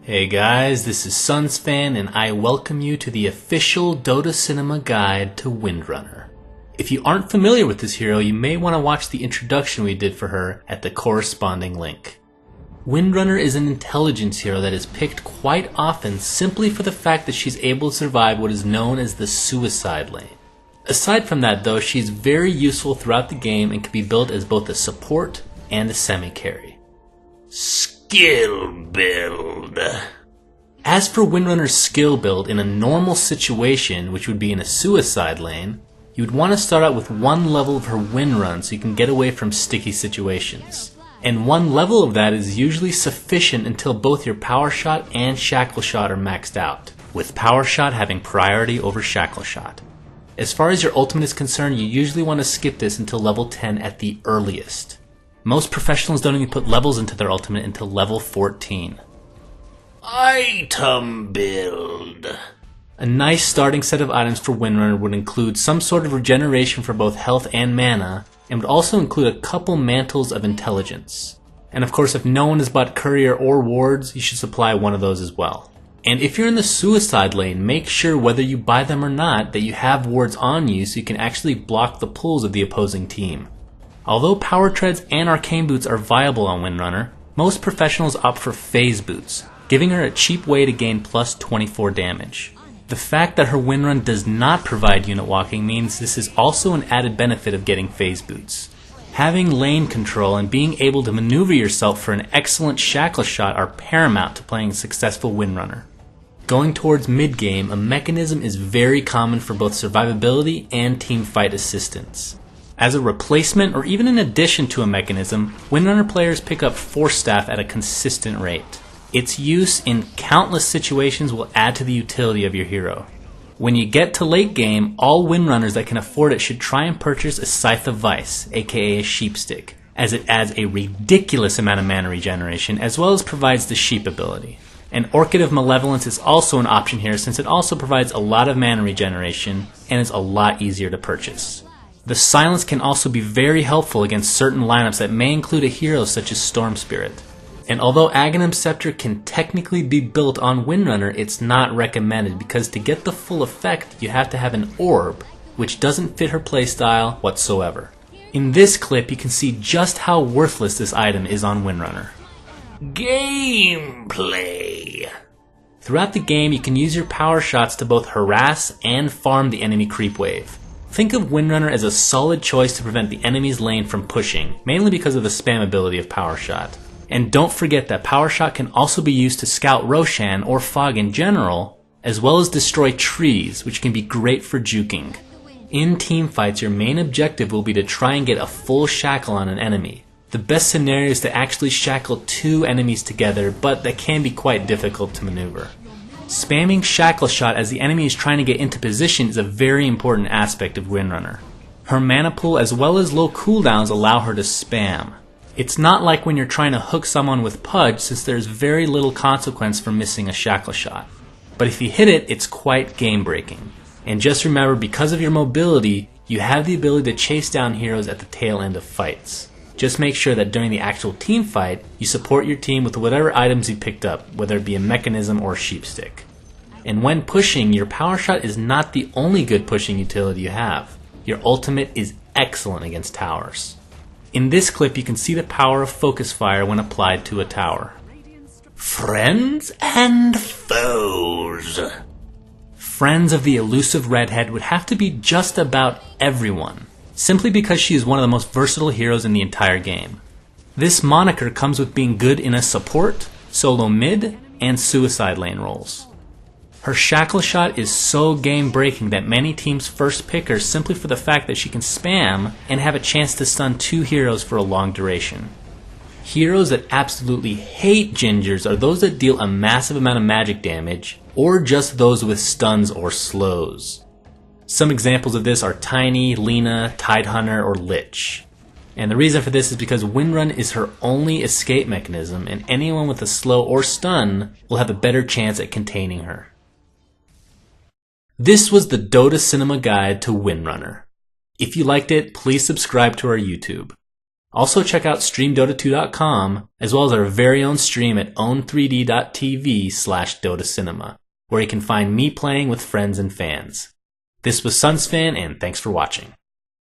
Hey guys, this is SunsFan and I welcome you to the official Dota Cinema Guide to Windrunner. If you aren't familiar with this hero, you may want to watch the introduction we did for her at the corresponding link. Windrunner is an intelligence hero that is picked quite often simply for the fact that she's able to survive what is known as the suicide lane. Aside from that though, she's very useful throughout the game and can be built as both a support and a semi-carry. Skill build. As for Windrunner's skill build, in a normal situation, which would be in a suicide lane, you would want to start out with one level of her wind run so you can get away from sticky situations. And one level of that is usually sufficient until both your power shot and shackle shot are maxed out, with power shot having priority over shackle shot. As far as your ultimate is concerned, you usually want to skip this until level 10 at the earliest. Most professionals don't even put levels into their ultimate until level 14. Item build. A nice starting set of items for Windrunner would include some sort of regeneration for both health and mana, and would also include a couple mantles of intelligence. And of course, if no one has bought courier or wards, you should supply one of those as well. And if you're in the suicide lane, make sure whether you buy them or not that you have wards on you so you can actually block the pulls of the opposing team. Although power treads and arcane boots are viable on Windrunner, most professionals opt for phase boots, giving her a cheap way to gain plus 24 damage. The fact that her windrun does not provide unit walking means this is also an added benefit of getting phase boots. Having lane control and being able to maneuver yourself for an excellent shackle shot are paramount to playing a successful Windrunner. Going towards mid-game, a mechanism is very common for both survivability and teamfight assistance. As a replacement or even in addition to a mechanism, Windrunner players pick up Force Staff at a consistent rate. Its use in countless situations will add to the utility of your hero. When you get to late game, all Windrunners that can afford it should try and purchase a Scythe of Vice, aka a Sheepstick, as it adds a ridiculous amount of mana regeneration as well as provides the Sheep ability. And Orchid of Malevolence is also an option here since it also provides a lot of mana regeneration and is a lot easier to purchase. The Silence can also be very helpful against certain lineups that may include a hero such as Storm Spirit. And although Aghanim Scepter can technically be built on Windrunner, it's not recommended because to get the full effect you have to have an orb, which doesn't fit her playstyle whatsoever. In this clip you can see just how worthless this item is on Windrunner. Gameplay. Throughout the game you can use your power shots to both harass and farm the enemy creep wave. Think of Windrunner as a solid choice to prevent the enemy's lane from pushing, mainly because of the spam ability of Power Shot. And don't forget that Power Shot can also be used to scout Roshan or Fog in general, as well as destroy trees, which can be great for juking. In teamfights, your main objective will be to try and get a full shackle on an enemy. The best scenario is to actually shackle two enemies together, but that can be quite difficult to maneuver. Spamming Shackle Shot as the enemy is trying to get into position is a very important aspect of Windrunner. Her mana pool as well as low cooldowns allow her to spam. It's not like when you're trying to hook someone with Pudge since there's very little consequence for missing a Shackle Shot. But if you hit it, it's quite game breaking. And just remember, because of your mobility, you have the ability to chase down heroes at the tail end of fights. Just make sure that during the actual team fight, you support your team with whatever items you picked up, whether it be a mechanism or a sheepstick. And when pushing, your power shot is not the only good pushing utility you have. Your ultimate is excellent against towers. In this clip, you can see the power of focus fire when applied to a tower. Friends and foes. Friends of the elusive redhead would have to be just about everyone, simply because she is one of the most versatile heroes in the entire game. This moniker comes with being good in a support, solo mid, and suicide lane roles. Her shackle shot is so game breaking that many teams first pick her simply for the fact that she can spam and have a chance to stun two heroes for a long duration. Heroes that absolutely hate gingers are those that deal a massive amount of magic damage, or just those with stuns or slows. Some examples of this are Tiny, Lina, Tidehunter, or Lich. And the reason for this is because Windrun is her only escape mechanism, and anyone with a slow or stun will have a better chance at containing her. This was the Dota Cinema Guide to Windrunner. If you liked it, please subscribe to our YouTube. Also check out streamdota2.com, as well as our very own stream at own3d.tv/DotaCinema, where you can find me playing with friends and fans. This was Sunsfan, and thanks for watching.